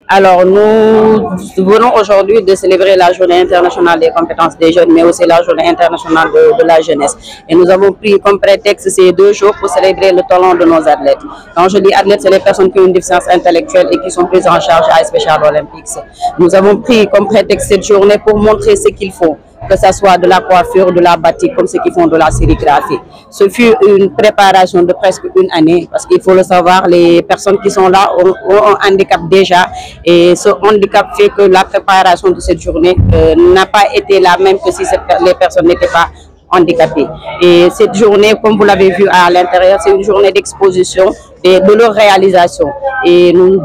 Alors, nous venons aujourd'hui de célébrer la Journée internationale des compétences des jeunes, mais aussi la Journée internationale de la jeunesse. Et nous avons pris comme prétexte ces 2 jours pour célébrer le talent de nos athlètes. Quand je dis athlètes, c'est les personnes qui ont une déficience intellectuelle et qui sont prises en charge à Special Olympics. Nous avons pris comme prétexte cette journée pour montrer ce qu'ils font, que ce soit de la coiffure, de la batik, comme ceux qui font de la sérigraphie. Ce fut une préparation de presque une année, parce qu'il faut le savoir, les personnes qui sont là ont un handicap déjà, et ce handicap fait que la préparation de cette journée n'a pas été la même que si les personnes n'étaient pas handicapées. Et cette journée, comme vous l'avez vu à l'intérieur, c'est une journée d'exposition de leur réalisation. Et nous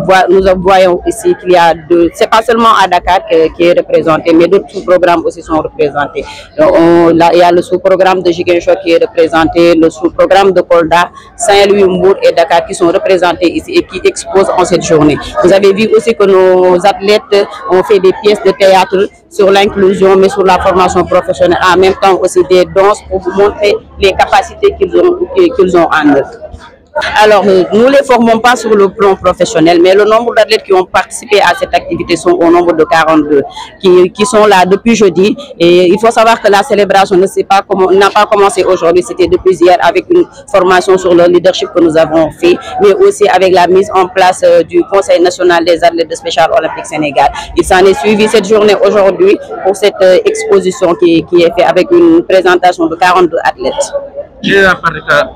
voyons ici qu'il y a c'est pas seulement à Dakar qui est représenté, mais d'autres sous-programmes aussi sont représentés. Il y a le sous-programme de Ziguinchor qui est représenté, le sous-programme de Kolda, Saint-Louis, Mbour et Dakar qui sont représentés ici et qui exposent en cette journée. Vous avez vu aussi que nos athlètes ont fait des pièces de théâtre sur l'inclusion, mais sur la formation professionnelle, en même temps aussi des danses pour vous montrer les capacités qu'ils ont en eux. Alors, nous ne les formons pas sur le plan professionnel, mais le nombre d'athlètes qui ont participé à cette activité sont au nombre de 42, qui sont là depuis jeudi. Et il faut savoir que la célébration n'a pas commencé aujourd'hui, c'était depuis hier avec une formation sur le leadership que nous avons fait, mais aussi avec la mise en place du Conseil national des athlètes de Special Olympics Sénégal. Il s'en est suivi cette journée aujourd'hui pour cette exposition qui est faite avec une présentation de 42 athlètes. Quelle est la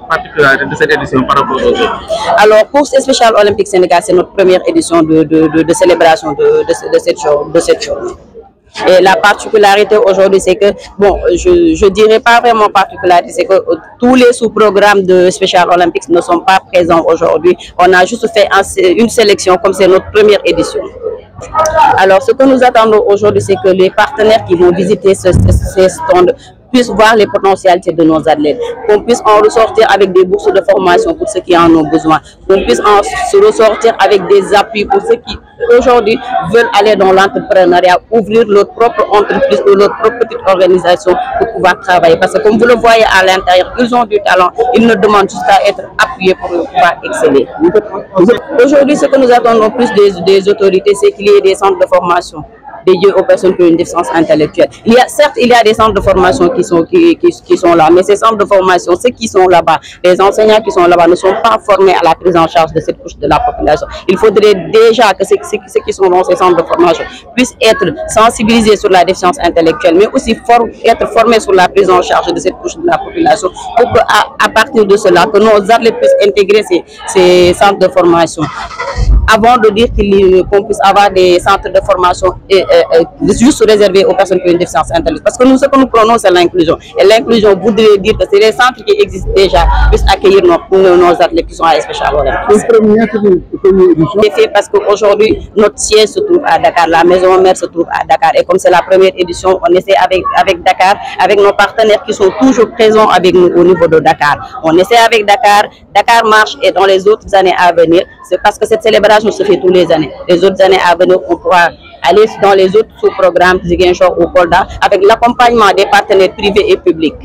particularité de cette édition par rapport aux autres? Alors, pour ce Special Olympics Sénégal, c'est notre première édition de célébration de cette journée. Et la particularité aujourd'hui, c'est que, bon, je dirais pas vraiment particularité, c'est que tous les sous-programmes de Special Olympics ne sont pas présents aujourd'hui. On a juste fait une sélection, comme c'est notre première édition. Alors, ce que nous attendons aujourd'hui, c'est que les partenaires qui vont visiter ces stands puissent voir les potentialités de nos athlètes, qu'on puisse en ressortir avec des bourses de formation pour ceux qui en ont besoin, qu'on puisse en se ressortir avec des appuis pour ceux qui aujourd'hui veulent aller dans l'entrepreneuriat, ouvrir leur propre entreprise ou leur propre petite organisation pour pouvoir travailler. Parce que comme vous le voyez à l'intérieur, ils ont du talent, ils ne demandent juste à être appuyés pour pouvoir exceller. Aujourd'hui, ce que nous attendons plus des autorités, c'est qu'il y ait des centres de formation dédiés aux personnes qui ont une déficience intellectuelle. Certes, il y a des centres de formation qui sont là, mais ces centres de formation, ceux qui sont là-bas, les enseignants qui sont là-bas ne sont pas formés à la prise en charge de cette couche de la population. Il faudrait déjà que ceux qui sont dans ces centres de formation puissent être sensibilisés sur la déficience intellectuelle, mais aussi être formés sur la prise en charge de cette couche de la population pour qu'à partir de cela, que nos athlètes puissent intégrer ces centres de formation. Avant de dire qu'on puisse avoir des centres de formation juste réservés aux personnes qui ont une déficience intellectuelle. Parce que nous, ce que nous prenons, c'est l'inclusion. Et l'inclusion voudrait dire que c'est les centres qui existent déjà puissent accueillir nos athlètes qui sont à Special Olympics. C'est fait parce qu'aujourd'hui, notre siège se trouve à Dakar, la maison mère se trouve à Dakar. Et comme c'est la première édition, on essaie avec Dakar, avec nos partenaires qui sont toujours présents avec nous au niveau de Dakar. On essaie avec Dakar, Dakar marche et dans les autres années à venir, c'est parce que cette célébration se fait tous les années. Les autres années à venir, on pourra aller dans les autres sous-programmes Ziguinchor ou Kolda avec l'accompagnement des partenaires privés et publics.